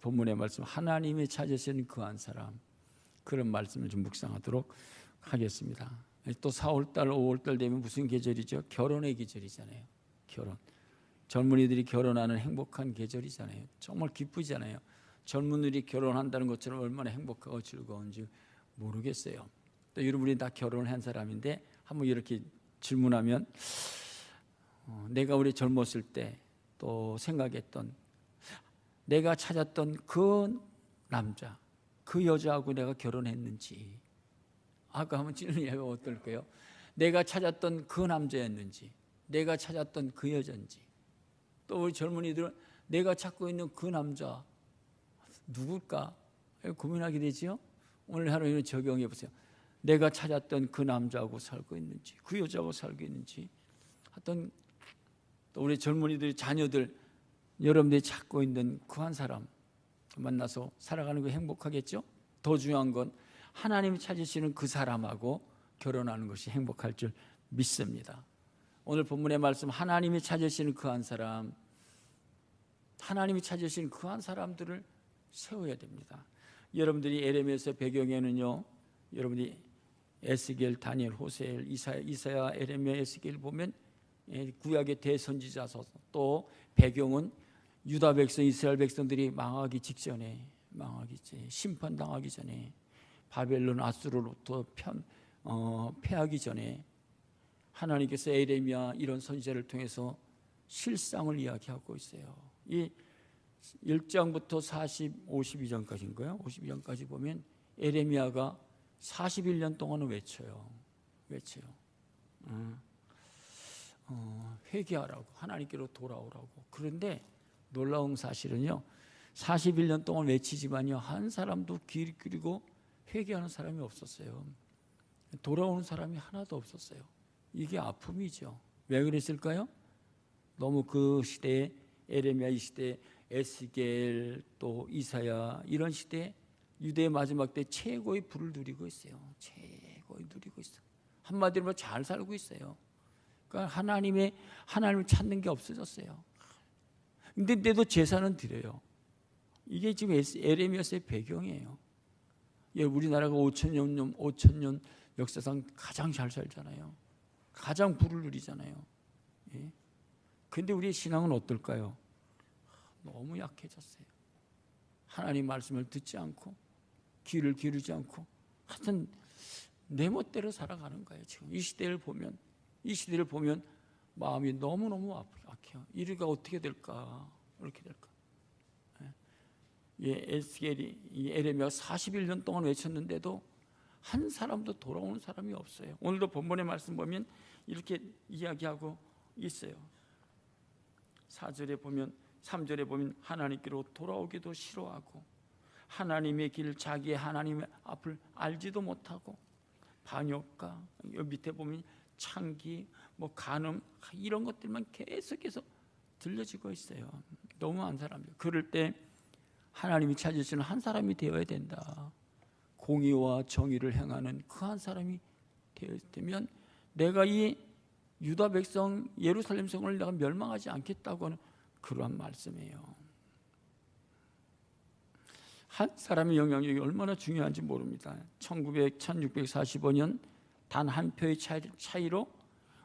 본문의 말씀, 하나님이 찾으시는 그 한 사람, 그런 말씀을 좀 묵상하도록 하겠습니다. 또 4월달, 5월달 되면 무슨 계절이죠? 결혼의 계절이잖아요. 결혼. 젊은이들이 결혼하는 행복한 계절이잖아요. 정말 기쁘잖아요. 젊은이들이 결혼한다는 것처럼 얼마나 행복하고 즐거운지 모르겠어요. 또 여러분이 다 결혼을 한 사람인데 한번 이렇게 질문하면 내가 우리 젊었을 때 또 생각했던, 내가 찾았던 그 남자, 그 여자하고 내가 결혼했는지, 아까 한번 질문해보면 어떨까요? 내가 찾았던 그 남자였는지, 내가 찾았던 그 여자인지, 또 우리 젊은이들은 내가 찾고 있는 그 남자 누굴까 고민하게 되지요. 오늘 하루는 적용해 보세요. 내가 찾았던 그 남자하고 살고 있는지, 그 여자하고 살고 있는지. 하여튼 또 우리 젊은이들이, 자녀들, 여러분들이 찾고 있는 그 한 사람 만나서 살아가는 거 행복하겠죠? 더 중요한 건 하나님이 찾으시는 그 사람하고 결혼하는 것이 행복할 줄 믿습니다. 오늘 본문의 말씀, 하나님이 찾으시는 그 한 사람, 하나님이 찾으시는 그 한 사람들을 세워야 됩니다. 여러분들이 에레미야서 배경에는요, 여러분이 에스겔, 다니엘, 호세엘, 이사야, 에레미야, 에스겔 보면 구약의 대선지자서, 또 배경은 유다 백성, 이스라엘 백성들이 망하기 직전에, 심판당하기 전에, 바벨론, 아수르로부터 패하기 전에 하나님께서 에레미야 이런 선지자를 통해서 실상을 이야기하고 있어요. 이 1장부터 52장까지인가요? 52장까지 보면 에레미야가 41년 동안 외쳐요. 회개하라고, 하나님께로 돌아오라고. 그런데 놀라운 사실은요, 41년 동안 외치지만요, 한 사람도 귀를 기울이고 회개하는 사람이 없었어요. 돌아오는 사람이 하나도 없었어요. 이게 아픔이죠. 왜 그랬을까요? 너무 그 시대에, 에레미야 이 시대에, 에스겔, 또 이사야 이런 시대에 유대의 마지막 때 최고의 부를 누리고 있어요. 한마디로 잘 살고 있어요. 그러니까 하나님을 찾는 게 없어졌어요. 근데도 제사는 드려요. 이게 지금 에레미야서의 배경이에요. 우리나라가 5,000년 역사상 가장 잘 살잖아요. 가장 부를 누리잖아요. 그런데 우리의 신앙은 어떨까요? 너무 약해졌어요. 하나님 말씀을 듣지 않고, 귀를 기울이지 않고, 하여튼 내 멋대로 살아가는 거예요. 지금 이 시대를 보면 마음이 너무너무 약해요. 이리가 어떻게 될까? 이렇게 될까? 에스겔이, 에레미야가 41년 동안 외쳤는데도 한 사람도 돌아오는 사람이 없어요. 오늘도 본문의 말씀 보면 이렇게 이야기하고 있어요. 4절에 보면, 3절에 보면 하나님께로 돌아오기도 싫어하고, 하나님의 길, 자기의 하나님의 앞을 알지도 못하고, 반역과, 여기 밑에 보면 창기, 간음, 이런 것들만 계속해서 들려지고 있어요. 너무한 사람이에요. 그럴 때 하나님이 찾으시는 한 사람이 되어야 된다. 공의와 정의를 행하는 그 한 사람이 되면 내가 이 유다 백성, 예루살렘 성을 내가 멸망하지 않겠다고 하는 그러한 말씀이에요. 한 사람의 영향력이 얼마나 중요한지 모릅니다. 1645년 단 한 표의 차이로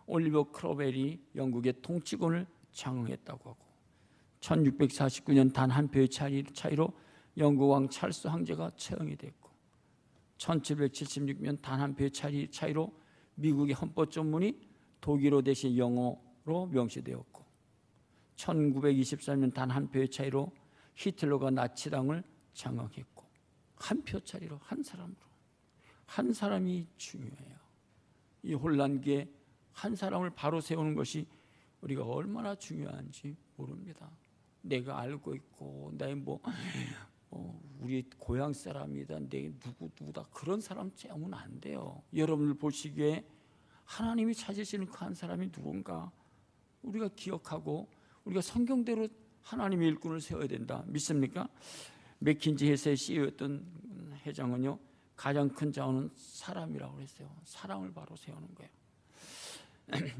올리버 크로웰이 영국의 통치권을 장악했다고 하고, 1649년 단 한 표의 차이로 영국 왕 찰스 황제가 처형이 됐고, 1776년 단 한 표의 차이로 미국의 헌법 전문이 독일어 대신 영어로 명시되었고, 1923년 단 한 표의 차이로 히틀러가 나치당을 장악했고, 한 표 차이로, 한 사람이 중요해요. 이 혼란기에 한 사람을 바로 세우는 것이 우리가 얼마나 중요한지 모릅니다. 내가 알고 있고, 우리 고향 사람이다, 내 누구다, 그런 사람 세우면 안 돼요. 여러분들 보시기에 하나님이 찾으시는 그 한 사람이 누군가 우리가 기억하고, 우리가 성경대로 하나님의 일꾼을 세워야 된다. 믿습니까? 맥킨지 회사의 CEO였던 회장은요, 가장 큰 자원은 사람이라고 그랬어요. 사람을 바로 세우는 거예요.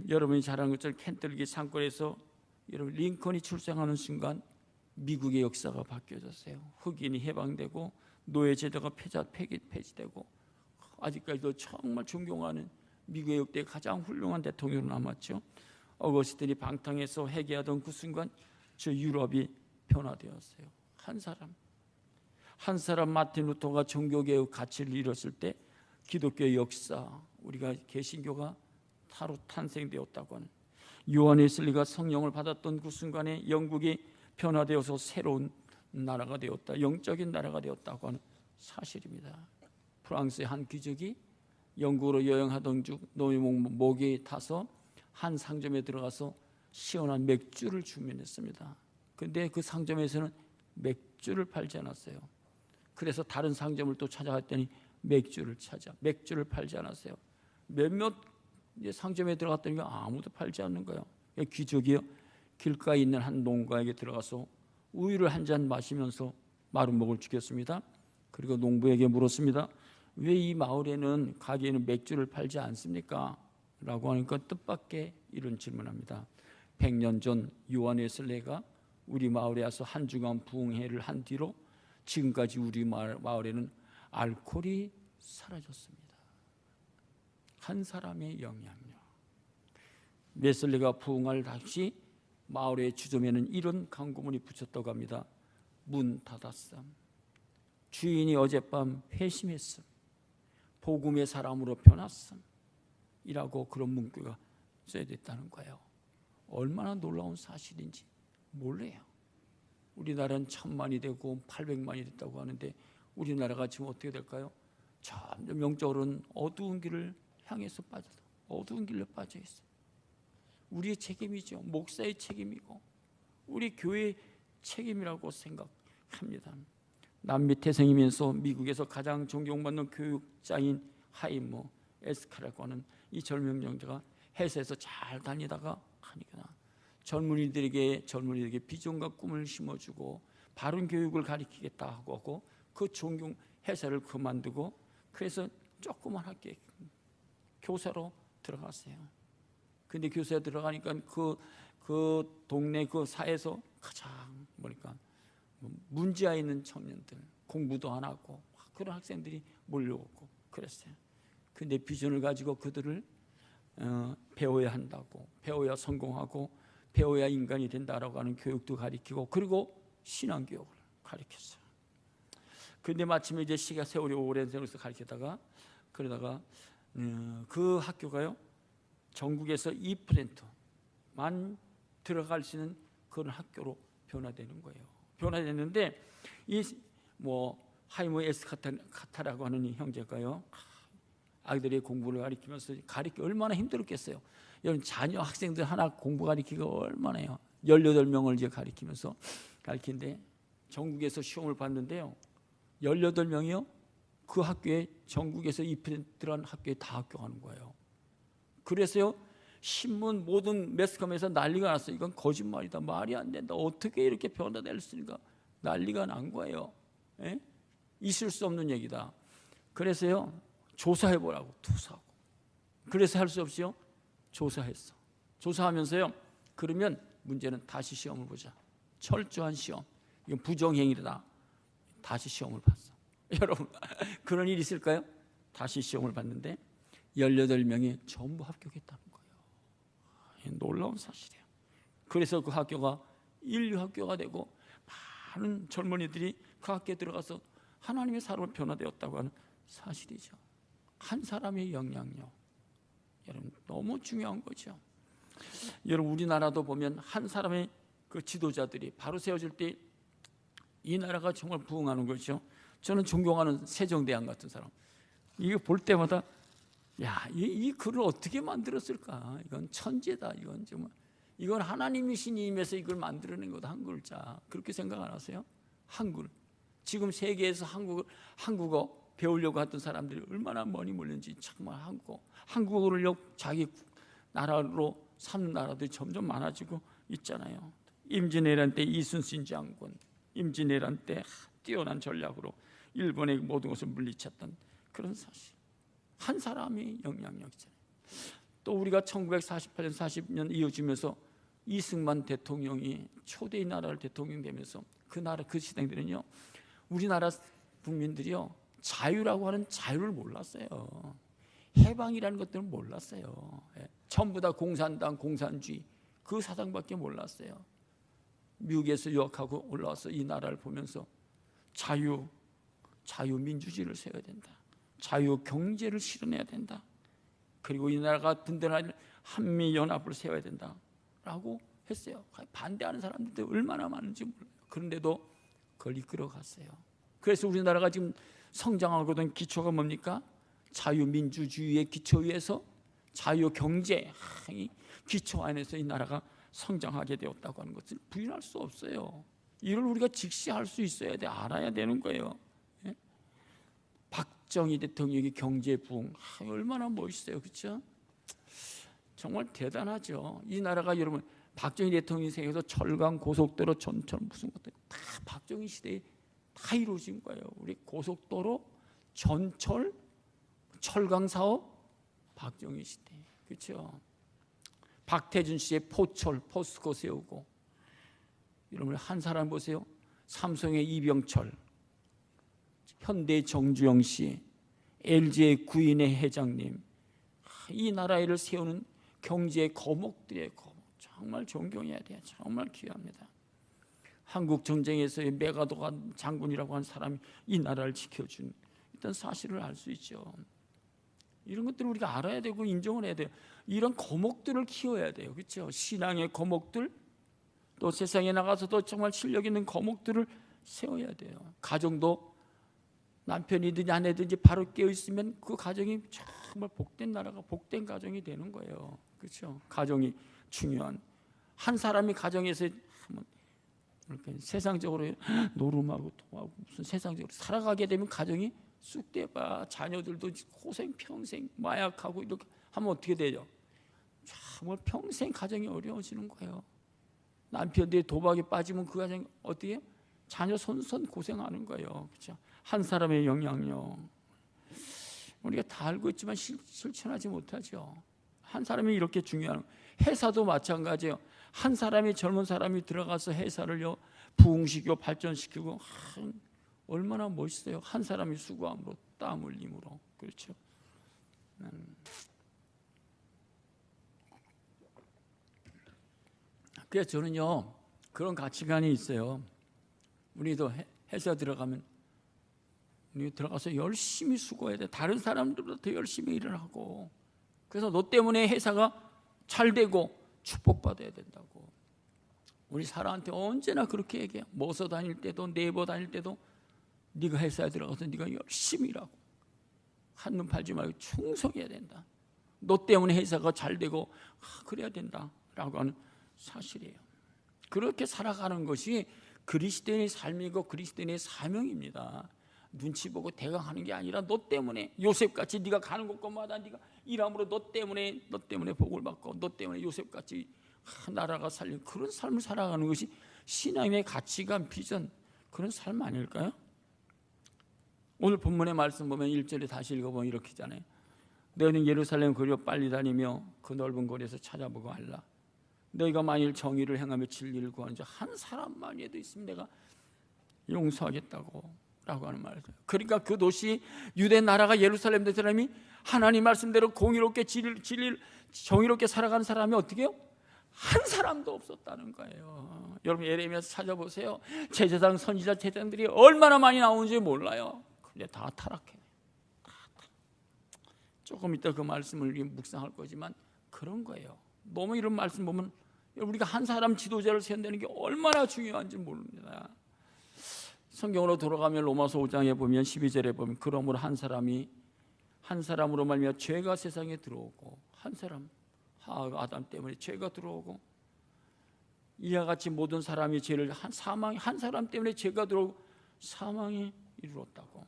여러분이 잘 아는 것처럼 켄터키 산골에서 여러분 링컨이 출생하는 순간 미국의 역사가 바뀌어졌어요. 흑인이 해방되고 노예제도가 폐지되고 아직까지도 정말 존경하는 미국의 역대 가장 훌륭한 대통령으로 남았죠. 어거스틴이 방탕에서 회개하던 그 순간 저 유럽이 변화되었어요. 한 사람 마틴 루터가 종교개혁 가치를 이뤘을 때 기독교의 역사, 우리가 개신교가 타로 탄생되었다고 하는, 요한 웨슬리가 성령을 받았던 그 순간에 영국이 변화되어서 새로운 나라가 되었다, 영적인 나라가 되었다고 하는 사실입니다. 프랑스의 한 귀족이 영국으로 여행하던 중 노예목에 타서 한 상점에 들어가서 시원한 맥주를 주문했습니다. 그런데 그 상점에서는 맥주를 팔지 않았어요. 그래서 다른 상점을 또 찾아갔더니 맥주를 팔지 않았어요. 몇몇 상점에 들어갔더니 아무도 팔지 않는 거예요. 귀족이요, 길가에 있는 한 농가에게 들어가서 우유를 한 잔 마시면서 마른 목을 죽였습니다. 그리고 농부에게 물었습니다. 왜 이 마을에는 가게에는 맥주를 팔지 않습니까? 라고 하니까 뜻밖의 이런 질문합니다. 100년 전 요한 웨슬레가 우리 마을에 와서 한 주간 부흥회를 한 뒤로 지금까지 우리 마을에는 알코올이 사라졌습니다. 한 사람의 영향력. 웨슬레가 부흥할 당시 마을의 주점에는 이런 광고문이 붙였다고 합니다. 문 닫았음. 주인이 어젯밤 회심했음. 복음의 사람으로 변했음. 이라고 그런 문구가 써야됐다는 거예요. 얼마나 놀라운 사실인지 몰라요. 우리나라는 1000만이 되고 800만이 됐다고 하는데 우리나라가 지금 어떻게 될까요? 점점 영적으로는 어두운 길을 향해서 어두운 길로 빠져 있어요. 우리의 책임이죠. 목사의 책임이고 우리 교회의 책임이라고 생각합니다. 남미 태생이면서 미국에서 가장 존경받는 교육자인 하이머 에스카라고 하는 이 젊은 영자가 해외에서 잘 다니다가 하니까 젊은이들에게 비전과 꿈을 심어주고 바른 교육을 가르치겠다고 하고 그 존경 회사를 그만두고 그래서 조그만 학교에 교사로 들어갔어요. 근데 교사에 들어가니까 그 동네 그 사회에서 가장 문제아 있는 청년들, 공부도 안 하고 그런 학생들이 몰려오고 그랬어요. 근데 비전을 가지고 그들을 배워야 한다고, 배워야 성공하고 배워야 인간이 된다라고 하는 교육도 가르치고 그리고 신앙교육을 가르쳤어요. 근데 마침에 이제 세월이 오랜 세월에서 가르치다가 그러다가 그 학교가요 전국에서 2%만 들어갈 수 있는 그런 학교로 변화되는 거예요. 변화됐는데 이 하이모 에스카타라고 하는 이 형제가요 아이들의 공부를 가르치면서 얼마나 힘들었겠어요. 여러분 자녀 학생들 하나 공부 가르치기가 얼마나요? 18명을 이제 가르치는데 전국에서 시험을 봤는데요. 18명이요. 그 학교에 전국에서 2% 들어간 학교에 다 합격하는 거예요. 그래서요. 신문 모든 매스컴에서 난리가 났어요. 이건 거짓말이다. 말이 안 된다. 어떻게 이렇게 변화될 수 있는가? 난리가 난 거예요. 에? 있을 수 없는 얘기다. 그래서요. 조사해보라고 투사하고. 그래서 할 수 없이요. 조사했어. 조사하면서요. 그러면 문제는 다시 시험을 보자. 철저한 시험. 이건 부정행위다. 다시 시험을 봤어. 여러분 그런 일이 있을까요? 다시 시험을 봤는데 18명이 전부 합격했다는 거예요. 놀라운 사실이에요. 그래서 그 학교가 인류 학교가 되고 많은 젊은이들이 그 학교에 들어가서 하나님의 사람으로 변화되었다고 하는 사실이죠. 한 사람의 영향력, 여러분 너무 중요한 거죠. 여러분 우리나라도 보면 한 사람의 그 지도자들이 바로 세워질 때 이 나라가 정말 부흥하는 거죠. 저는 존경하는 세종대왕 같은 사람, 이거 볼 때마다 이 글을 어떻게 만들었을까? 이건 천재다. 이건 하나님이 신이 임해서 이걸 만들어낸 거다. 한 글자. 그렇게 생각 안 하세요? 한글. 지금 세계에서 한국어 배우려고 했던 사람들이 얼마나 많이 몰렸는지. 정말 한국어를 자기 나라로 삼는 나라들이 점점 많아지고 있잖아요. 임진왜란 때 이순신 장군, 임진왜란 때 뛰어난 전략으로 일본의 모든 것을 물리쳤던 그런 사실. 한 사람의 영향력이잖아요. 또 우리가 1948년 40년 이어지면서 이승만 대통령이 초대의 나라를 대통령 되면서 그 나라 그 시대들은요, 우리나라 국민들이요 자유라고 하는 자유를 몰랐어요. 해방이라는 것들을 몰랐어요. 전부 다 공산당, 공산주의 그 사상밖에 몰랐어요. 미국에서 유학하고 올라와서 이 나라를 보면서 자유민주주의를 세워야 된다. 자유경제를 실현해야 된다. 그리고 이 나라가 든든한 한미연합을 세워야 된다라고 했어요. 반대하는 사람들도 얼마나 많은지 몰라요. 그런데도 그걸 이끌어갔어요. 그래서 우리나라가 지금 성장하고든 기초가 뭡니까? 자유민주주의의 기초 위에서 자유경제의 기초 안에서 이 나라가 성장하게 되었다고 하는 것을 부인할 수 없어요. 이걸 우리가 직시할 수 있어야 돼. 알아야 되는 거예요. 박정희 대통령의 경제 부흥 얼마나 멋있어요. 그렇죠? 정말 대단하죠. 이 나라가 여러분 박정희 대통령이 생겨서 철강, 고속도로, 전철 무슨 것들 다 박정희 시대에 다 이루어진 거예요. 우리 고속도로, 전철, 철강 사업 박정희 시대. 그렇죠? 박태준 씨의 포철, 포스코 세우고, 여러분 한 사람 보세요. 삼성의 이병철, 현대의 정주영 씨, LG의 구인의 회장님, 이 나라를 세우는 경제의 거목들의 거목, 정말 존경해야 돼요. 정말 귀합니다. 한국 전쟁에서의 메가도가 장군이라고 하는 사람이 이 나라를 지켜준 일단 사실을 알 수 있죠. 이런 것들을 우리가 알아야 되고 인정을 해야 돼요. 이런 거목들을 키워야 돼요. 그렇죠? 신앙의 거목들, 또 세상에 나가서도 정말 실력 있는 거목들을 세워야 돼요. 가정도 남편이든지 아내든지 바로 깨어 있으면 그 가정이 정말 복된 나라가 복된 가정이 되는 거예요. 그렇죠? 가정이 중요한, 한 사람이 가정에서 이렇게 세상적으로 노름하고 통하고 무슨 세상적으로 살아가게 되면 가정이 쑥대봐. 자녀들도 고생 평생 마약하고 이렇게 하면 어떻게 되죠? 정말 평생 가정이 어려워지는 거예요. 남편들이 도박에 빠지면 그 가정 어떻게? 자녀 손손 고생하는 거예요. 그렇죠? 한 사람의 영향력 우리가 다 알고 있지만 실천하지 못하죠. 한 사람이 이렇게 중요한, 회사도 마찬가지예요. 한 사람이, 젊은 사람이 들어가서 회사를요 부흥시키고 발전시키고 얼마나 멋있어요. 한 사람이 수고함으로, 땀 흘림으로. 그렇죠? 그래서 저는요 그런 가치관이 있어요. 우리도 회사 들어가면 우리 들어가서 열심히 수고해야 돼. 다른 사람들보다 더 열심히 일을 하고, 그래서 너 때문에 회사가 잘 되고 축복받아야 된다고. 우리 사람한테 언제나 그렇게 얘기해요. 모서 다닐 때도 네이버 다닐 때도 네가 회사에 들어가서 네가 열심히 일하고 한눈 팔지 말고 충성해야 된다. 너 때문에 회사가 잘 되고 그래야 된다라고 하는 사실이에요. 그렇게 살아가는 것이 그리스도인의 삶이고 그리스도인의 사명입니다. 눈치 보고 대강하는 게 아니라 너 때문에 요셉같이 네가 가는 곳곳마다 네가 일함으로 너 때문에 복을 받고 너 때문에 요셉같이 나라가 살린 그런 삶을 살아가는 것이 신앙의 가치관, 비전, 그런 삶 아닐까요? 오늘 본문의 말씀 보면 1절에 다시 읽어보면 이렇게 하잖아요. 너희는 예루살렘 거리로 빨리 다니며 그 넓은 거리에서 찾아보고 알라. 너희가 만일 정의를 행하며 진리를 구하는 자 한 사람만이라도 있으면 내가 용서하겠다고 라고 하는 말이죠. 그러니까 그 도시 유대 나라가 예루살렘 된 사람이 하나님 말씀대로 공의롭게 진리를 정의롭게 살아가는 사람이 어떻게 해요? 한 사람도 없었다는 거예요. 여러분 예레미야서 찾아보세요. 제사장 선지자 제사장들이 얼마나 많이 나오는지 몰라요. 근데 다 타락해요. 조금 이따 그 말씀을 묵상할 거지만 그런 거예요. 너무 이런 말씀 보면 우리가 한 사람 지도자를 세운다는 게 얼마나 중요한지 모릅니다. 성경으로 돌아가면 로마서 5장에 보면 12절에 보면 그러므로 한 사람으로 말미암아 죄가 세상에 들어오고, 한 사람 아담 때문에 죄가 들어오고, 이와 같이 모든 사람이 죄를 한 사람 때문에 죄가 들어오고 사망이 이르렀다고.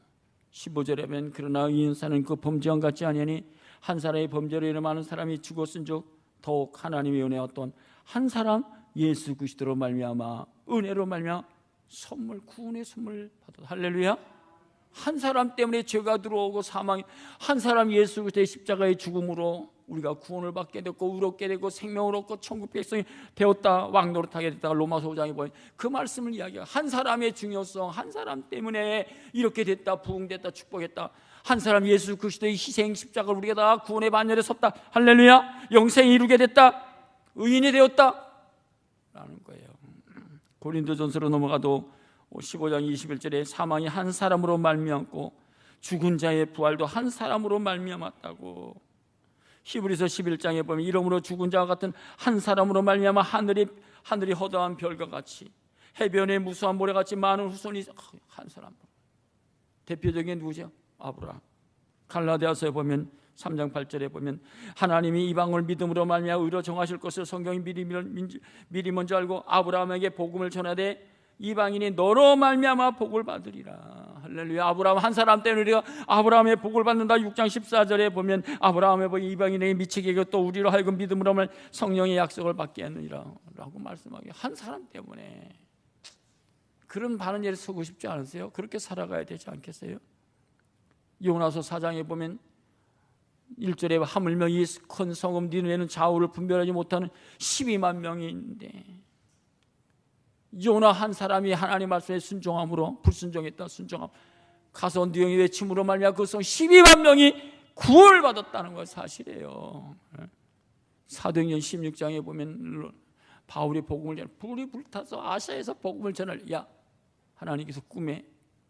15절에 보면 그러나 이 인사는 그 범죄와 같지 아니하니 한 사람의 범죄로 인해 많은 사람이 죽었은즉 더욱 하나님의 은혜와 또한 한 사람 예수 그리스도로 말미암아 은혜로 말미암아 선물, 구원의 선물 받아. 할렐루야. 한 사람 때문에 죄가 들어오고 사망이, 한 사람 예수 그리스도의 십자가의 죽음으로 우리가 구원을 받게 됐고 의롭게 되고 생명을 얻고 천국 백성이 되었다, 왕노릇하게 됐다. 로마서 5장에 보면 그 말씀을 이야기해요. 한 사람의 중요성, 한 사람 때문에 이렇게 됐다, 부흥됐다, 축복했다. 한 사람 예수 그리스도의 희생 십자가를 우리가 다 구원의 반열에 섰다. 할렐루야. 영생이 이루게 됐다, 의인이 되었다 라는 거예요. 고린도전서로 넘어가도 15장 21절에 사망이 한 사람으로 말미암고 죽은 자의 부활도 한 사람으로 말미암았다고. 히브리서 11장에 보면 이러므로 죽은 자와 같은 한 사람으로 말미암아 하늘이 허다한 별과 같이 해변에 무수한 모래같이 많은 후손이 한 사람. 대표적인 누구죠? 아브라함. 갈라디아서에 보면 3장 8절에 보면 하나님이 이방을 믿음으로 말미암아 의로 정하실 것을 성경이 미리 먼저 알고 아브라함에게 복음을 전하되 이방인이 너로 말미암아 복을 받으리라. 할렐루야. 아브라함 한 사람 때문에 우리가 아브라함의 복을 받는다. 6장 14절에 보면 아브라함의 복이 이방인에게 미치게 하고 또 우리로 하여금 믿음으로 말 성령의 약속을 받게 하느니라 라고 말씀하게. 한 사람 때문에. 그런 바른 일에 서고 싶지 않으세요? 그렇게 살아가야 되지 않겠어요? 요나서 4장에 보면 1절에 하물며 이 큰 성읍 니느웨는 좌우를 분별하지 못하는 12만 명이 있는데 요나 한 사람이 하나님 말씀에 순종함으로 불순종했다. 순종함 가서 니느웨 외침으로 말미암아 그 성 12만 명이 구원을 받았다는 건 사실이에요. 사도행전 16장에 보면 바울이 복음을 전해 불이 불타서 아시아에서 복음을 전할. 야, 하나님께서 꿈에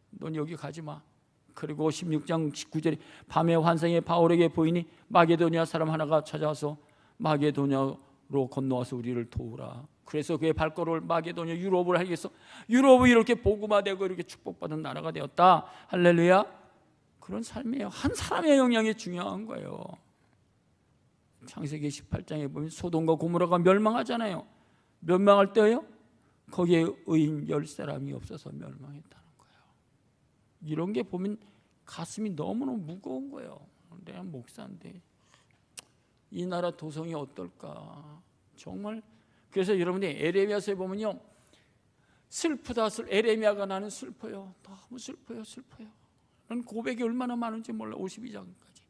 넌 여기 가지 마. 그리고 16장 19절에 밤에 환상에 바울에게 보이니 마게도니아 사람 하나가 찾아와서 마게도니아로 건너와서 우리를 도우라. 그래서 그의 발걸음을 마게도니아 유럽을 하게 해서 유럽이 이렇게 복음화되고 이렇게 축복받은 나라가 되었다. 할렐루야. 그런 삶이에요. 한 사람의 영향이 중요한 거예요. 창세기 18장에 보면 소돔과 고모라가 멸망하잖아요. 멸망할 때요 거기에 의인 10사람이 없어서 멸망했다는 거예요. 이런 게 보면 가슴이 너무너무 무거운 거예요. 내가 목사인데 이 나라 도성이 어떨까 정말. 그래서 여러분이 에레미야서에 보면요 슬프다. 에레미야가 나는 슬퍼요. 너무 슬퍼요. 그런 고백이 얼마나 많은지 몰라. 52장까지.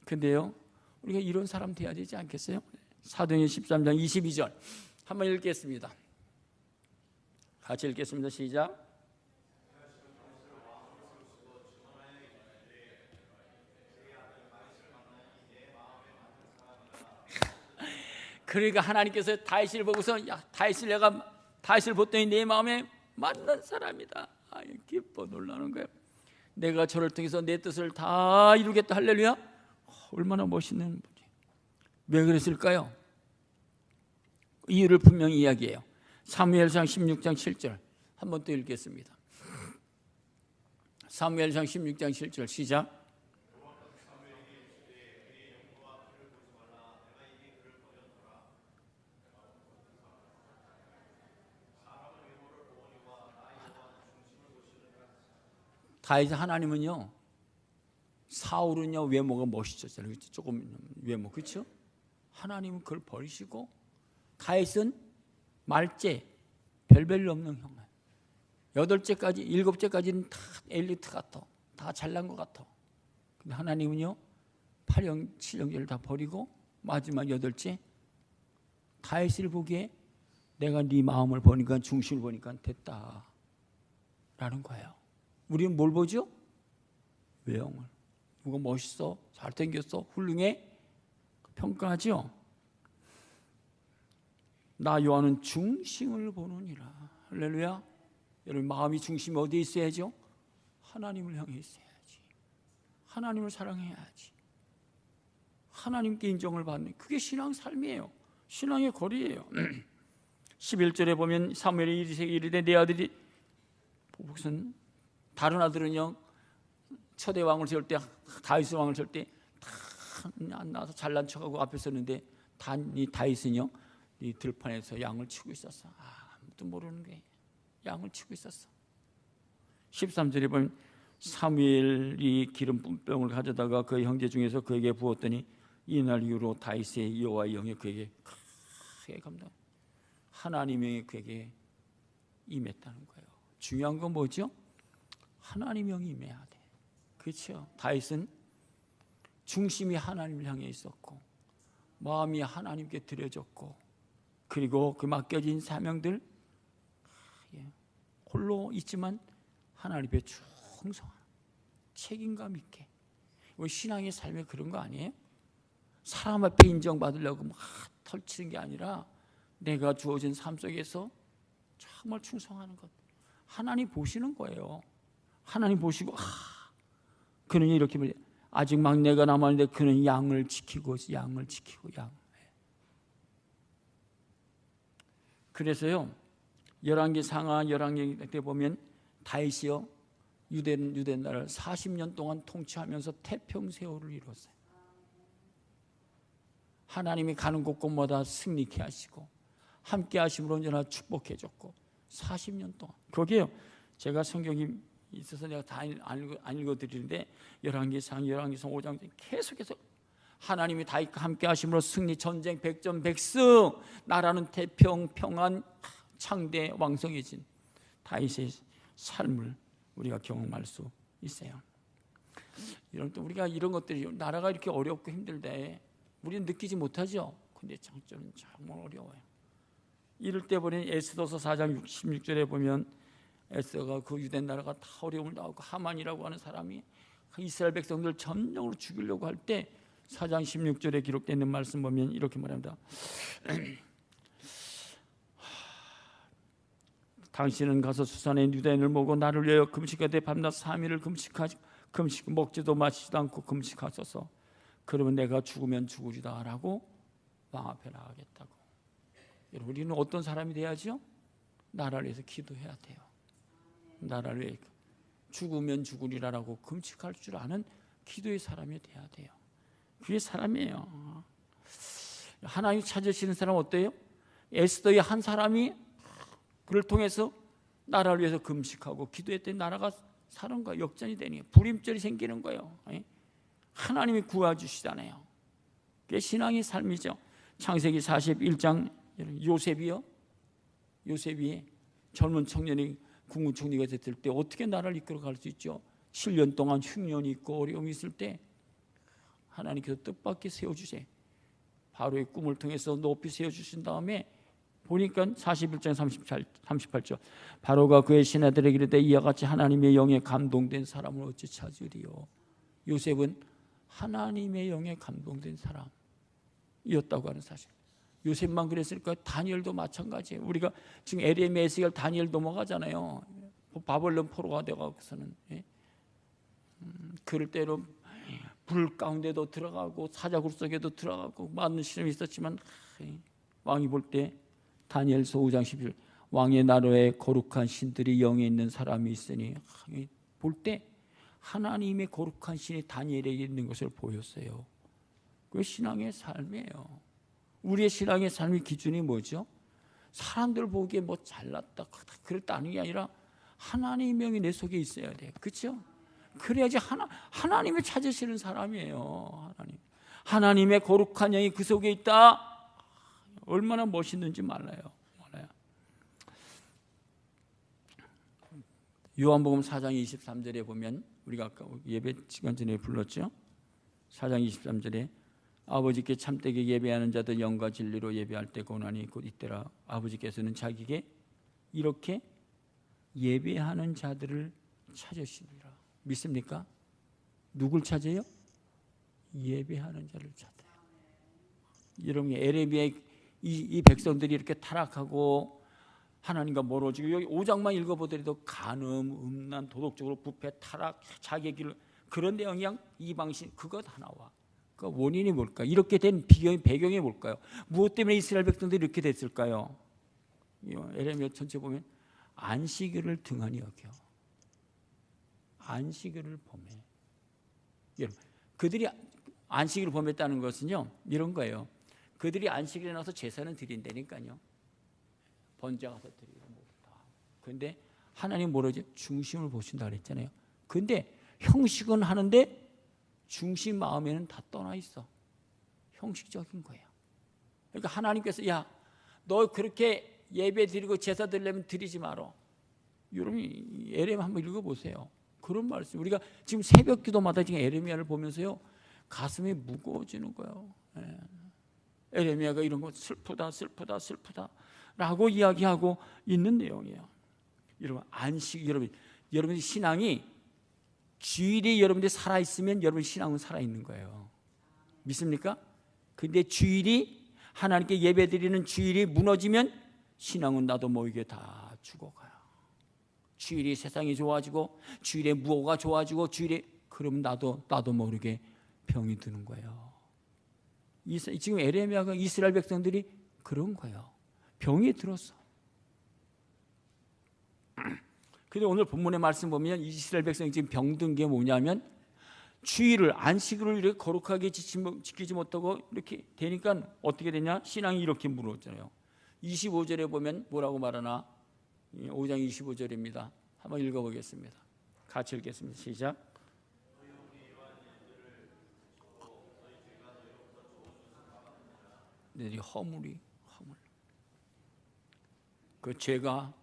근데요 우리가 이런 사람 돼야 되지 않겠어요? 사도행전 13장 22절 한번 읽겠습니다. 같이 읽겠습니다. 시작. 그러니까 하나님께서 다윗을 보고서 야 다윗을 봤더니 내 마음에 맞는 사람이다. 기뻐 놀라는 거예요. 내가 저를 통해서 내 뜻을 다 이루겠다. 할렐루야. 얼마나 멋있는 분이. 왜 그랬을까요? 이유를 분명히 이야기해요. 사무엘상 16장 7절 한번 또 읽겠습니다. 사무엘상 16장 7절 시작. 다윗 하나님은요 사울은요 외모가 멋있었잖아요. 조금 외모 그렇죠? 하나님은 그걸 버리시고 다윗은 말제 별별 없는 형 8째까지 7째까지는 다 엘리트 같아. 다 잘난 것 같아. 근데 하나님은요 8형 7형제를 다 버리고 마지막 8째 다윗을 보기에 내가 네 마음을 보니까 중심을 보니까 됐다 라는 거예요. 우리는 뭘 보죠? 외형을. 누가 멋있어? 잘생겼어? 훌륭해? 평가하죠. 나 요한은 중심을 보느니라. 할렐루야. 여러분 마음이 중심이 어디에 있어야죠? 하나님을 향해 있어야지. 하나님을 사랑해야지. 하나님께 인정을 받는 그게 신앙 삶이에요. 신앙의 거리예요. 11절에 보면 사무엘이 이르되 내 아들이 복슨 다른 아들은요 초대 왕을 세울 때 다윗 왕을 세울 때 다 안 나와서 잘난 척하고 앞에 섰는데 이 다윗은요 이 들판에서 양을 치고 있었어. 아무도 모르는 게 양을 치고 있었어. 13절에 보면 사무엘이 기름 뿜병을 가져다가 그의 형제 중에서 그에게 부었더니 이날 이후로 다윗의 여호와의 영이 그에게 크게 감당. 하나님의 그에게 임했다는 거예요. 중요한 건 뭐죠? 하나님 영이 임해야 돼. 그렇죠? 다윗은 중심이 하나님을 향해 있었고 마음이 하나님께 드려졌고 그리고 그 맡겨진 사명들 홀로 있지만 하나님 앞에 충성한 책임감 있게. 신앙의 삶에 그런 거 아니에요? 사람 앞에 인정받으려고 막 털치는 게 아니라 내가 주어진 삶 속에서 정말 충성하는 것. 하나님 보시는 거예요. 하나님 보시고 그는 이렇게 말해요. 아직 막내가 남았는데 그는 양을 지키고 양. 그래서요 열왕기 상하 열왕기 때 보면 다윗이요 유대 나라를 40년 동안 통치하면서 태평세월을 이뤘어요. 하나님이 가는 곳곳마다 승리케 하시고 함께 하심으로 언제나 축복해 줬고 40년 동안. 거기에요 제가 성경이 있어서 내가 다 안 읽어드리는데 열왕기상 5장 계속해서 하나님이 다윗과 함께 하심으로 승리, 전쟁, 백전, 백승, 나라는 태평, 평안, 창대, 왕성해진 다윗의 삶을 우리가 경험할 수 있어요. 이런 또 우리가 이런 것들이 나라가 이렇게 어렵고 힘들대 우리는 느끼지 못하죠. 근데 장점은 정말 어려워요. 이럴 때 보니 에스더서 4장 16절에 보면 에스더가 그 유대 나라가 다 어려움을 당하고 하만이라고 하는 사람이 이스라엘 백성들 전령으로 죽이려고 할 때 4장 16절에 기록되어 있는 말씀 보면 이렇게 말합니다. 당신은 가서 수산의 유대인을 모으고 나를 위하여 금식하되 밤낮 3일을 금식 먹지도 마시지도 않고 금식하소서. 그러면 내가 죽으면 죽으리다 라고 왕 앞에 나가겠다고. 여러분 우리는 어떤 사람이 돼야죠? 나라를 위해서 기도해야 돼요. 나라를 위해 죽으면 죽으리라라고 금식할 줄 아는 기도의 사람이 돼야 돼요. 그게 사람이에요. 하나님 찾으시는 사람 어때요? 에스더의 한 사람이 그를 통해서 나라를 위해서 금식하고 기도했더니 나라가 사는 거예요. 역전이 되니 불임절이 생기는 거예요. 하나님이 구해주시잖아요. 그게 신앙의 삶이죠. 창세기 41장 요셉이 젊은 청년이 국무총리가 됐을 때 어떻게 나라를 이끌어갈 수 있죠? 7년 동안 흉년이 있고 어려움이 있을 때 하나님께서 뜻밖의 세워주세요. 바로의 꿈을 통해서 높이 세워주신 다음에 보니까 41장 38절 바로가 그의 신하들에게 이르되 이와 같이 하나님의 영에 감동된 사람을 어찌 찾으리요. 요셉은 하나님의 영에 감동된 사람이었다고 하는 사실. 요셉만 그랬을까요? 다니엘도 마찬가지예요. 우리가 지금 에레미야, 에스겔, 다니엘 넘어가잖아요. 바벨론 포로가 되어가고서는 그럴 때로 불 가운데도 들어가고 사자굴 속에도 들어가고 많은 시험이 있었지만 왕이 볼 때 다니엘서 5장 11 왕의 나라에 거룩한 신들이 영에 있는 사람이 있으니 볼 때 하나님의 거룩한 신이 다니엘에게 있는 것을 보였어요. 그게 신앙의 삶이에요. 우리의 신앙의 삶의 기준이 뭐죠? 사람들 보기에 뭐 잘났다 그랬다는 게 아니라 하나님의 명이 내 속에 있어야 돼요. 그렇죠? 그래야지 하나님을 찾으시는 사람이에요. 하나님의 거룩한 영이 그 속에 있다. 얼마나 멋있는지 몰라요. 요한복음 4장 23절에 보면 우리가 아까 예배 시간 전에 불렀죠. 4장 23절에 아버지께 참되게 예배하는 자들 영과 진리로 예배할 때 고난이 곧 이때라. 아버지께서는 자기에게 이렇게 예배하는 자들을 찾으시리라. 믿습니까? 누굴 찾아요? 예배하는 자를 찾아요. 여러분 에레미야의 이 백성들이 이렇게 타락하고 하나님과 멀어지고 여기 5장만 읽어보더라도 간음, 음란, 도덕적으로 부패, 타락, 자기의 길을 그런 내용이 이방신 그거 다 나와. 그 원인이 뭘까? 이렇게 된 배경이 뭘까요? 무엇 때문에 이스라엘 백성들이 이렇게 됐을까요? 에레미야 전체 보면 안식일을 등한히 여겨. 안식일을 범해. 여러분, 그들이 안식일을 범했다는 것은요 이런 거예요. 그들이 안식일에 나서 제사는 드린다니까요. 번제 가서 드리고 뭐다. 그런데 하나님 뭐라지? 중심을 보신다 그랬잖아요. 그런데 형식은 하는데 중심 마음에는 다 떠나 있어. 형식적인 거예요. 그러니까 하나님께서 야, 너 그렇게 예배 드리고 제사 드리려면 드리지 마라. 여러분 에레미야 한번 읽어보세요. 그런 말씀. 우리가 지금 새벽 기도마다 지금 에레미야를 보면서요. 가슴이 무거워지는 거예요. 예. 에레미야가 이런 거 슬프다 슬프다 슬프다 라고 이야기하고 있는 내용이에요. 여러분 안식, 여러분의 신앙이 주일이 여러분들이 살아있으면 여러분 신앙은 살아있는 거예요. 믿습니까? 근데 주일이, 하나님께 예배드리는 주일이 무너지면 신앙은 나도 모르게 다 죽어가요. 주일이 세상이 좋아지고 주일에 무엇가 좋아지고 주일에, 그러면 나도 모르게 병이 드는 거예요. 지금 에레미야가 이스라엘 백성들이 그런 거예요. 병이 들었어. 근데 오늘 본문의 말씀 보면 이스라엘 백성이 지금 병든 게 뭐냐면 주일을, 안식일을 이렇게 거룩하게 지키지 못하고 이렇게 되니까 어떻게 되냐? 신앙이 이렇게 무너졌잖아요. 25절에 보면 뭐라고 말하나? 5장 25절입니다. 한번 읽어보겠습니다. 같이 읽겠습니다. 시작. 너희 허물. 그 죄가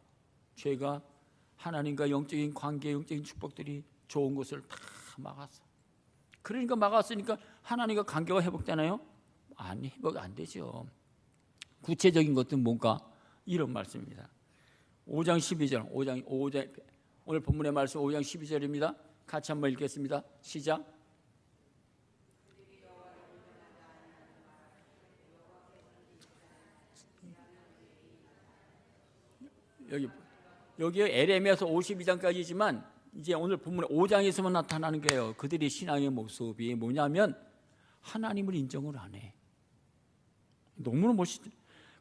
하나님과 영적인 관계, 영적인 축복들이 좋은 것을 다 막았어. 그러니까 막았으니까 하나님과 관계가 회복되나요? 아니, 회복 안 되죠. 구체적인 것은 뭔가 이런 말씀입니다. 5장 12절, 5장 오늘 본문의 말씀 5장 12절입니다. 같이 한번 읽겠습니다. 시작. 여기에 에레미야서 52장까지지만 이제 오늘 본문의 5장에서만 나타나는 거예요. 그들의 신앙의 모습이 뭐냐면 하나님을 인정을 안 해. 너무나 멋있죠.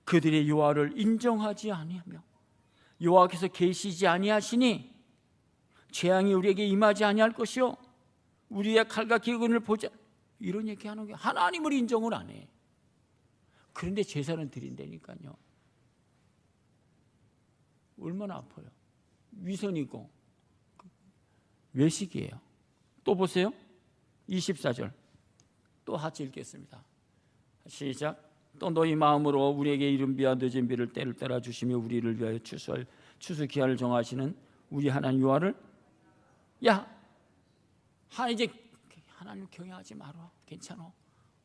그들의 여호와를 인정하지 아니하며 여호와께서 계시지 아니하시니 재앙이 우리에게 임하지 아니할 것이요 우리의 칼과 기근을 보자, 이런 얘기하는 거예요. 하나님을 인정을 안 해. 그런데 제사는 드린다니까요. 얼마나 아파요. 위선이고 외식이에요. 또 보세요. 24절 또 같이 읽겠습니다. 시작. 또 너희 마음으로 우리에게 이른 비와 늦은 비를 때를 따라 주시며 우리를 위하여 추수 기한을 정하시는 우리 하나님 여호와를, 이제 하나님 경외하지 마라. 괜찮아.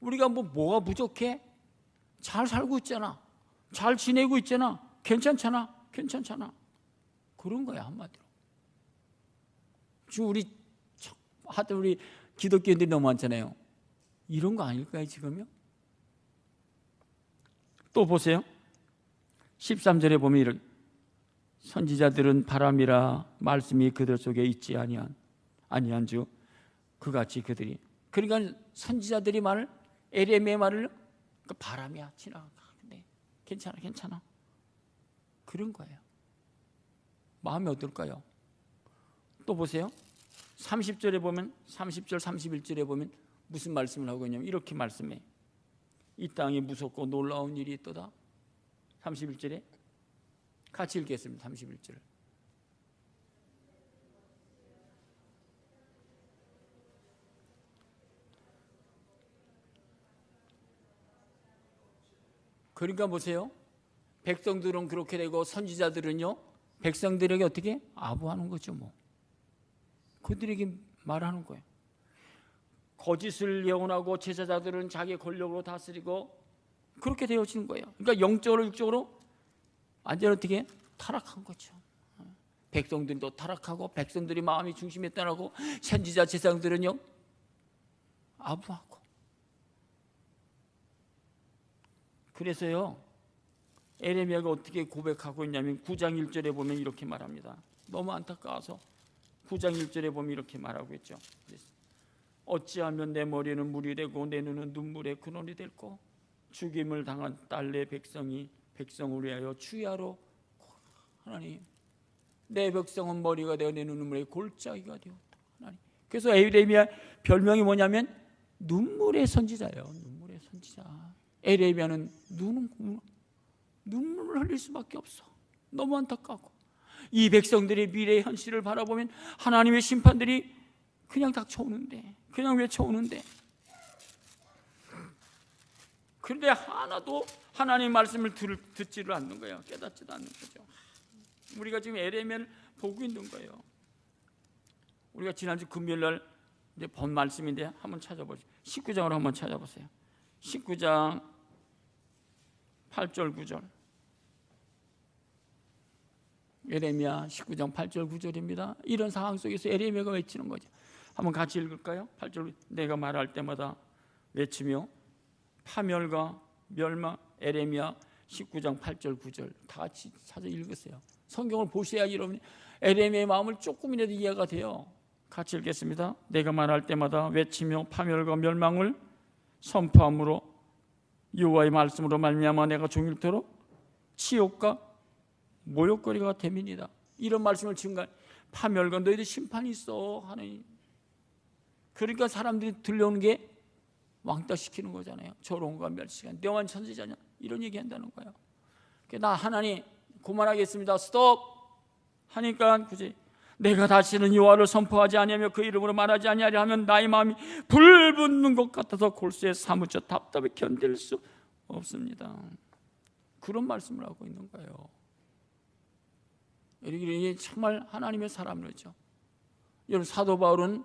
우리가 뭐가 부족해? 잘 살고 있잖아. 잘 지내고 있잖아. 괜찮잖아. 그런 거야, 한마디로. 지금 우리 기독교인들이 너무 많잖아요. 이런 거 아닐까요, 지금요? 또 보세요. 13절에 보면 이렇게 선지자들은 바람이라 말씀이 그들 속에 있지 아니한 주 그같이 그들이, 그러니까 선지자들이 말을, 에레미야의 말을 바람이야 지나가는데 괜찮아 그런 거예요. 마음이 어떨까요? 또 보세요. 30절에 보면 30절 31절에 보면 무슨 말씀을 하고 있냐면 이렇게 말씀해. 이 땅에 무섭고 놀라운 일이 있도다. 31절에 같이 읽겠습니다. 31절. 그러니까 보세요. 백성들은 그렇게 되고 선지자들은요, 백성들에게 어떻게 아부하는 거죠. 그들에게 말하는 거예요. 거짓을 예언하고 제사자들은 자기 권력으로 다스리고 그렇게 되어지는 거예요. 그러니까 영적으로 육적으로 완전 어떻게 타락한 거죠. 백성들도 타락하고 백성들이 마음이 중심에 떠나고 선지자 제사장들은요 아부하고. 그래서요 에레미야가 어떻게 고백하고 있냐면 9장 1절에 보면 이렇게 말합니다. 너무 안타까워서 9장 1절에 보면 이렇게 말하고 있죠. 어찌하면 내 머리는 물이 되고 내 눈은 눈물의 근원이 될고 죽임을 당한 딸내 백성을 위하여 추야로, 하나님 내 백성은 머리가 되어 내 눈물의 골짜기가 되었다. 하나님. 그래서 에레미야 별명이 뭐냐면 눈물의 선지자예요. 눈물의 선지자. 에레미야는 눈물을 흘릴 수밖에 없어. 너무 안타깝고 이 백성들의 미래의 현실을 바라보면 하나님의 심판들이 그냥 닥쳐오는데, 그냥 외쳐오는데, 그런데 하나도 하나님의 말씀을 듣지를 않는 거예요. 깨닫지도 않는 거죠. 우리가 지금 에레미야를 보고 있는 거예요. 우리가 지난주 금요일 날 이제 본 말씀인데 한번 찾아보세요. 19장으로 한번 찾아보세요. 19장 8절 9절. 에레미야 19장 8절 9절입니다. 이런 상황 속에서 에레미야가 외치는 거죠. 한번 같이 읽을까요? 8절. 내가 말할 때마다 외치며 파멸과 멸망. 에레미야 19장 8절 9절 다 같이 찾아 읽으세요. 성경을 보셔야 여러분 에레미야의 마음을 조금이라도 이해가 돼요. 같이 읽겠습니다. 내가 말할 때마다 외치며 파멸과 멸망을 선포함으로 여호와의 말씀으로 말미암아 내가 종일토록 치욕과 모욕거리가 됨이니이다. 이런 말씀을 증거한 파멸과 너희들 심판이 있어 하나님. 그러니까 사람들이 들려오는 게 왕따시키는 거잖아요. 조롱과 멸시가 너만 천지자냐 이런 얘기한다는 거예요. 나 하나님 그만하겠습니다. 스톱 하니까 굳이 내가 다시는 여호와를 선포하지 아니하며 그 이름으로 말하지 아니하려 하면 나의 마음이 불붙는 것 같아서 골수에 사무쳐 답답해 견딜 수 없습니다. 그런 말씀을 하고 있는 거예요. 이게 정말 하나님의 사람이죠. 여러분 사도 바울은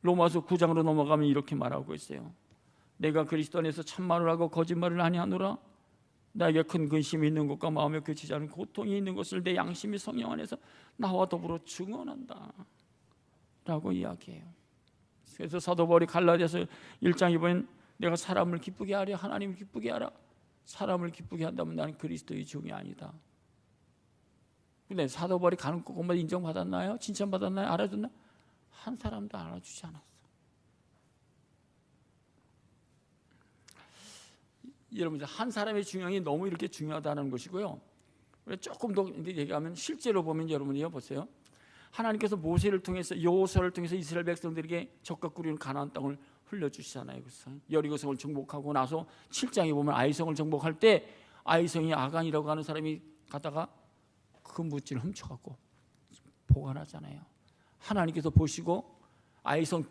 로마서 9장으로 넘어가면 이렇게 말하고 있어요. 내가 그리스도 안에서 참말을 하고 거짓말을 아니하노라. 나에게 큰 근심이 있는 것과 마음에 그치지 않은 고통이 있는 것을 내 양심이 성령 안에서 나와 더불어 증언한다 라고 이야기해요. 그래서 사도 바울이 갈라디아서 1장에 보면 내가 사람을 기쁘게 하려 하나님을 기쁘게 하라. 사람을 기쁘게 한다면 나는 그리스도의 종이 아니다. 근데 사도 바울이 가는 곳마다 인정받았나요? 칭찬받았나요? 알아줬나요? 한 사람도 알아주지 않았어. 여러분 한 사람의 중요함이 너무 이렇게 중요하다는 것이고요. 조금 더 얘기하면 실제로 보면 여러분이요 보세요. 하나님께서 모세를 통해서 여호수아를 통해서 이스라엘 백성들에게 적과 꾸리는 가나안 땅을 흘려주시잖아요. 그래서 여리고성을 정복하고 나서 7장에 보면 아이성을 정복할 때 아이성이 아간이라고 하는 사람이 가다가 그 묻지를 훔쳐갖고 보관하잖아요. 하나님께서 보시고 아이성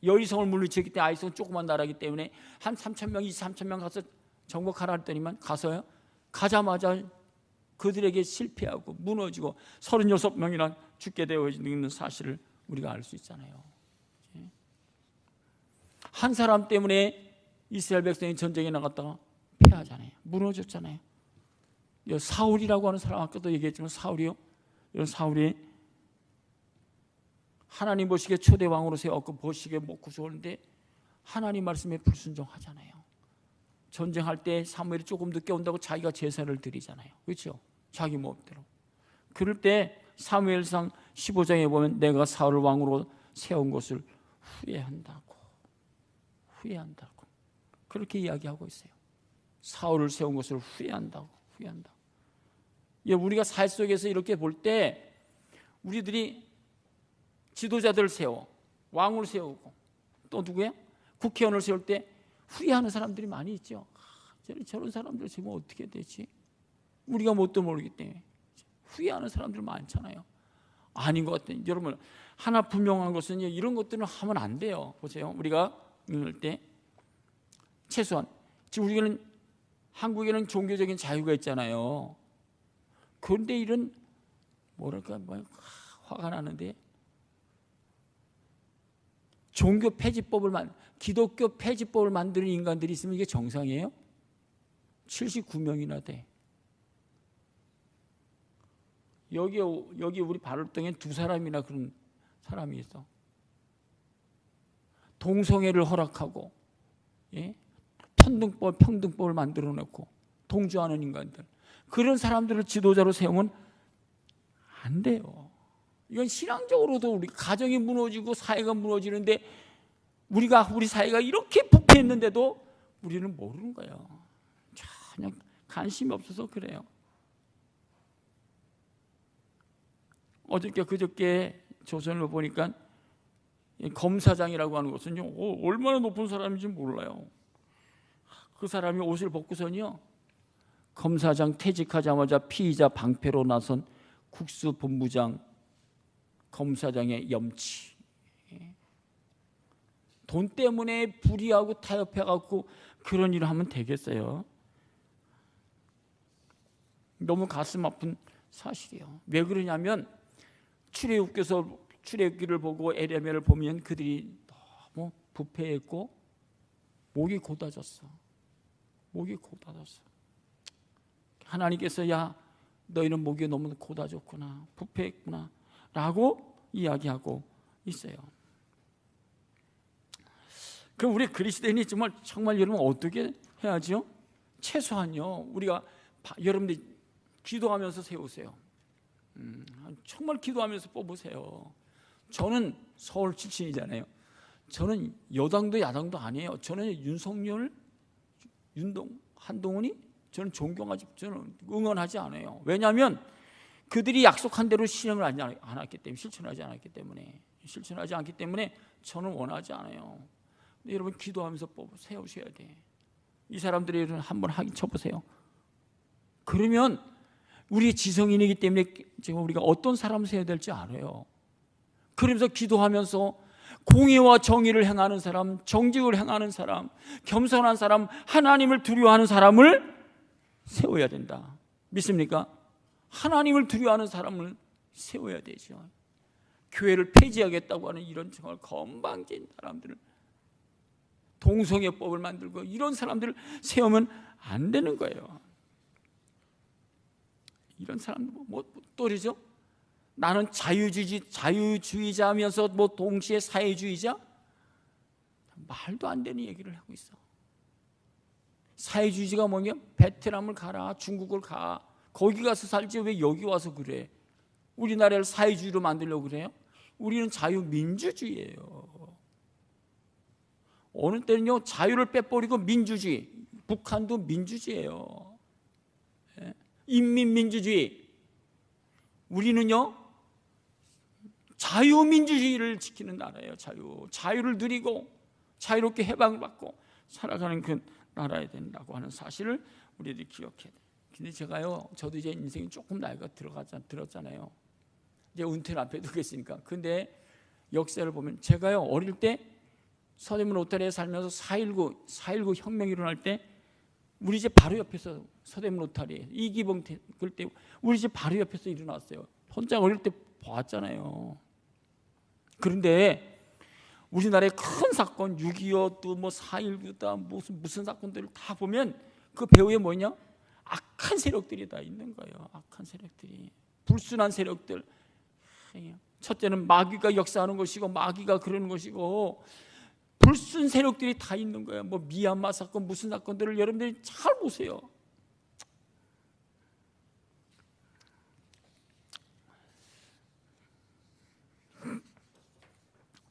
여리성을 물리쳤기 때문에 아이성은 조그만 나라이기 때문에 한 3,000명, 23,000명 가서 정복하라 했더니만 가서요. 가자마자 그들에게 실패하고 무너지고 36명이나 죽게 되어 있는 사실을 우리가 알 수 있잖아요. 한 사람 때문에 이스라엘 백성이 전쟁에 나갔다가 패하잖아요. 무너졌잖아요. 사울이라고 하는 사람 아까도 얘기했지만 사울이요. 이런 사울이 하나님 보시기에 초대 왕으로 세웠고 보시기에 먹고 좋은데 하나님 말씀에 불순종하잖아요. 전쟁할 때 사무엘이 조금 늦게 온다고 자기가 제사를 드리잖아요. 그렇죠? 자기 마음대로. 그럴 때 사무엘상 15장에 보면 내가 사울을 왕으로 세운 것을 후회한다고 그렇게 이야기하고 있어요. 사울을 세운 것을 후회한다고. 우리가 살 속에서 이렇게 볼 때 우리들이 지도자들을 세워 왕을 세우고 또 누구야? 국회의원을 세울 때 후회하는 사람들이 많이 있죠. 저런 사람들 지금 어떻게 되지? 우리가 뭣도 모르기 때문에 후회하는 사람들 많잖아요. 아닌 것 같아요. 여러분 하나 분명한 것은 이런 것들은 하면 안 돼요. 보세요. 우리가 읽을 때 최소한 지금 우리는 한국에는 종교적인 자유가 있잖아요. 그런데 이런 뭐랄까 화가 나는데 종교 폐지법을 기독교 폐지법을 만드는 인간들이 있으면 이게 정상이에요? 79명이나 돼. 여기 우리 바울동에 2사람이나 그런 사람이 있어. 동성애를 허락하고 평등법을 만들어 놓고 동조하는 인간들 그런 사람들을 지도자로 세우면 안 돼요. 이건 신앙적으로도 우리 가정이 무너지고 사회가 무너지는데 우리 사회가 이렇게 부패했는데도 우리는 모르는 거예요. 전혀 관심이 없어서 그래요. 그저께 조선을 보니까 검사장이라고 하는 것은요 얼마나 높은 사람인지 몰라요. 그 사람이 옷을 벗고선요 검사장 퇴직하자마자 피의자 방패로 나선 국수본부장 검사장의 염치. 돈 때문에 불의하고 타협해갖고 그런 일을 하면 되겠어요? 너무 가슴 아픈 사실이에요. 왜 그러냐면 출애굽기서 출애굽기를 보고 에레미야를 보면 그들이 너무 부패했고 목이 곧아졌어. 목이 곧아졌어. 하나님께서 야 너희는 목이 너무 곧아졌구나, 부패했구나 라고 이야기하고 있어요. 그럼 우리 그리스도인이 정말 여러분 어떻게 해야죠? 최소한요 우리가 여러분들 기도하면서 세우세요. 정말 기도하면서 뽑으세요. 저는 서울 출신이잖아요. 저는 여당도 야당도 아니에요. 저는 윤석열, 한동훈이 저는 존경하지, 저는 응원하지 않아요. 왜냐하면 그들이 약속한 대로 실행을 안 했기 때문에, 실천하지 않기 때문에 저는 원하지 않아요. 근데 여러분 기도하면서 세우셔야 돼. 이 사람들이 한번 쳐보세요. 그러면 우리 지성인이기 때문에 지금 우리가 어떤 사람을 세워야 될지 알아요. 그러면서 기도하면서 공의와 정의를 행하는 사람, 정직을 행하는 사람, 겸손한 사람, 하나님을 두려워하는 사람을 세워야 된다. 믿습니까? 하나님을 두려워하는 사람을 세워야 되죠. 교회를 폐지하겠다고 하는 이런 정말 건방진 사람들을, 동성애법을 만들고 이런 사람들을 세우면 안 되는 거예요. 이런 사람들 또리죠? 나는 자유주의자면서 동시에 사회주의자? 말도 안 되는 얘기를 하고 있어. 사회주의자가 뭐냐? 베트남을 가라, 중국을 가. 거기 가서 살지 왜 여기 와서 그래? 우리나라를 사회주의로 만들려고 그래요? 우리는 자유민주주의예요. 어느 때는요 자유를 빼버리고 민주주의. 북한도 민주주의예요. 인민민주주의. 우리는요 자유민주주의를 지키는 나라예요. 자유를 누리고 자유롭게 해방을 받고 살아가는 그 나라야 된다고 하는 사실을 우리들이 기억해야 돼요. 근데 저도 이제 인생이 조금 나이가 들었잖아요. 이제 은퇴를 앞에 두겠으니까. 근데 역사를 보면 제가요 어릴 때 서대문 로타리에 살면서 4.19 혁명이 일어날 때 우리 집 바로 옆에서 서대문 로타리에 이기봉 그때 우리 집 바로 옆에서 일어났어요. 혼자 어릴 때 봤잖아요. 그런데 우리나라의 큰 사건 6.25도 4.19다 무슨 사건들을 다 보면 그 배후에 뭐냐? 악한 세력들이 다 있는 거예요. 악한 세력들이, 불순한 세력들. 첫째는 마귀가 역사하는 것이고 마귀가 그러는 것이고 불순 세력들이 다 있는 거예요. 미얀마 사건 무슨 사건들을 여러분들이 잘 보세요.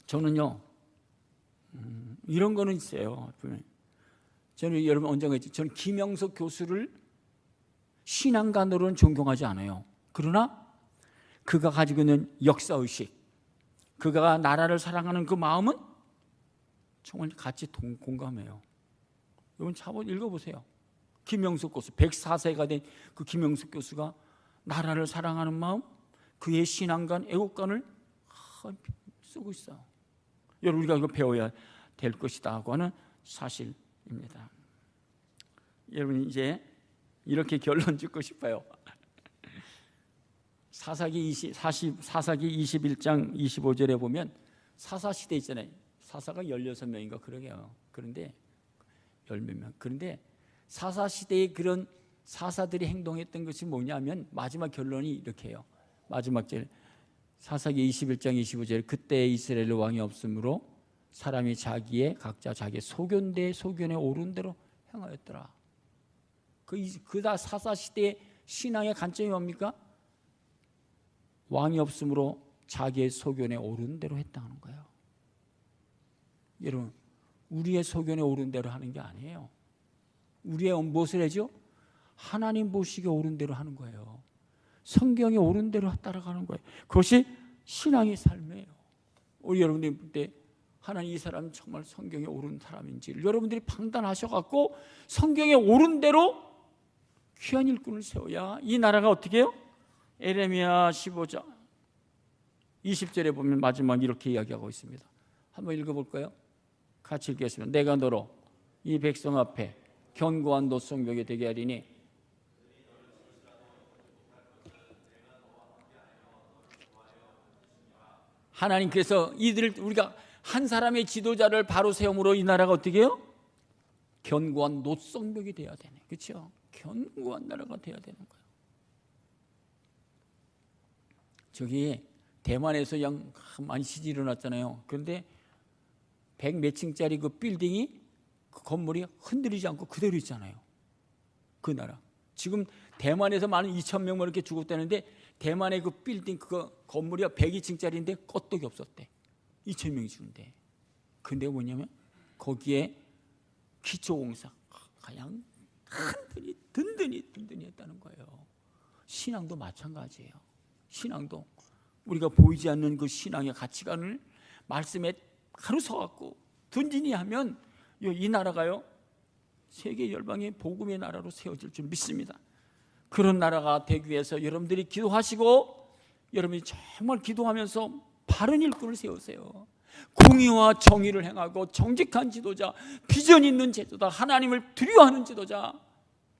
저는요 이런 거는 있어요. 저는 여러분 언젠가 했지. 저는 김영석 교수를 신앙관으로는 존경하지 않아요. 그러나 그가 가지고 있는 역사의식, 그가 나라를 사랑하는 그 마음은 정말 같이 공감해요. 여러분 한번 읽어보세요. 김영석 교수 104세가 된 그 김영석 교수가 나라를 사랑하는 마음, 그의 신앙관, 애국관을 쓰고 있어요. 여러분 우리가 이거 배워야 될 것이다 하고 하는 사실입니다. 여러분 이제 이렇게 결론 짓고 싶어요. 사사기 21장 25절에 보면 사사시대 있잖아요. 사사가 16명인가 그러게요. 그런데 10몇 명. 그런데 사사시대의 그런 사사들이 행동했던 것이 뭐냐면 마지막 결론이 이렇게 해요. 마지막 절 사사기 21장 25절 그때 이스라엘 왕이 없으므로 사람이 각자 자기의 소견에 오른 대로 행하였더라. 그다 사사시대의 신앙의 관점이 뭡니까? 왕이 없으므로 자기의 소견에 오른 대로 했다는 거예요. 여러분 우리의 소견에 오른 대로 하는 게 아니에요. 우리의 무엇을 하죠? 하나님 보시기에 오른 대로 하는 거예요. 성경에 오른 대로 따라가는 거예요. 그것이 신앙의 삶이에요. 우리 여러분들이 볼 때 하나님 이 사람은 정말 성경에 오른 사람인지 여러분들이 판단하셔갖고 성경에 오른 대로 귀한 일꾼을 세워야 이 나라가 어떻게 해요? 에레미야 15장 20절에 보면 마지막 이렇게 이야기하고 있습니다. 한번 읽어볼까요? 같이 읽겠습니다. 내가 너로 이 백성 앞에 견고한 노성벽이 되게 하리니 하나님 그래서 이들을 우리가 한 사람의 지도자를 바로 세움으로 이 나라가 어떻게 해요? 견고한 노성벽이 돼야 되네. 그렇죠? 견고한 나라가 돼야 되는 거예요. 저기 대만에서 양 많이 지진이 일어났잖아요. 그런데 100몇 층짜리 그 빌딩이 그 건물이 흔들리지 않고 그대로 있잖아요. 그 나라. 지금 대만에서 많은 2,000명 이렇게 죽었다는데 대만의 그 빌딩 그 건물이 102층짜리인데 껐떡이 없었대. 2,000명이 죽는데. 근데 뭐냐면 거기에 기초공사 그냥 든든히 했다는 거예요. 신앙도 마찬가지예요. 신앙도 우리가 보이지 않는 그 신앙의 가치관을 말씀에 하루 서갖고 든든히 하면 이 나라가요 세계 열방의 복음의 나라로 세워질 줄 믿습니다. 그런 나라가 되기 위해서 여러분들이 기도하시고 여러분이 정말 기도하면서 바른 일꾼을 세우세요. 공의와 정의를 행하고 정직한 지도자, 비전 있는 지도자, 하나님을 두려워하는 지도자,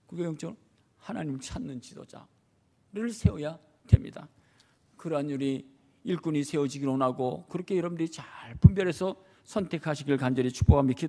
그게 영적으로 하나님을 찾는 지도자를 세워야 됩니다. 그러한 우리 일꾼이 세워지기를 원하고 그렇게 여러분들이 잘 분별해서 선택하시길 간절히 축복합니다.